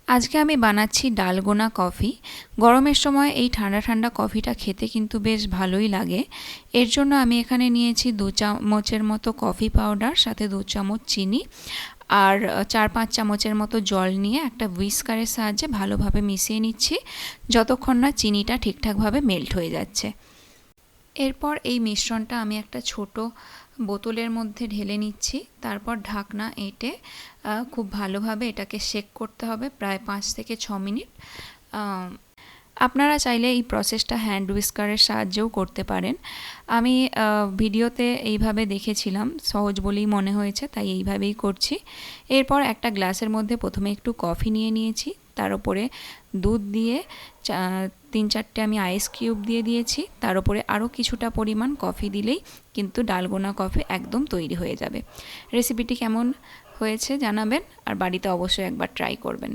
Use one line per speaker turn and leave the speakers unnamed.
আজকে আমি বানাচ্ছি ডালগোনা কফি। গরমের সময় এই ঠান্ডা ঠান্ডা কফিটা খেতে কিন্তু বেশ ভালোই লাগে। এর জন্য আমি এখানে নিয়েছি 2 চামচের মতো কফি পাউডার, সাথে 2 চামচ চিনি আর 4-5 চামচের মতো জল নিয়ে একটা হুইস্কারের সাহায্যে ভালোভাবে মিশিয়ে নিচ্ছি, যতক্ষণ না চিনিটা ঠিকঠাকভাবে মেল্ট হয়ে যাচ্ছে। এরপর এই মিশ্রণটা আমি একটা ছোট বোতলের মধ্যে ঢেলে নিচ্ছি। তারপর ঢাকনা এঁটে খুব ভালোভাবে এটাকে শেক করতে হবে প্রায় 5 থেকে 6 মিনিট। আপনারা চাইলে এই প্রসেসটা হ্যান্ড হুইস্কারের সাহায্যেও করতে পারেন। আমি ভিডিওতে এইভাবে দেখেছিলাম, সহজ বলেই মনে হয়েছে, তাই এইভাবেই করছি। এরপর একটা গ্লাসের মধ্যে প্রথমে একটু কফি নিয়ে নিয়েছি, তার উপরে দুধ দিয়ে 3-4টে আমি আইস কিউব দিয়ে দিয়েছি। তার উপরে আরও কিছুটা পরিমাণ কফি দিলেই কিন্তু ডালগোনা কফি একদম তৈরি হয়ে যাবে। রেসিপিটি কেমন হয়েছে জানাবেন, আর বাড়িতে অবশ্যই একবার ট্রাই করবেন।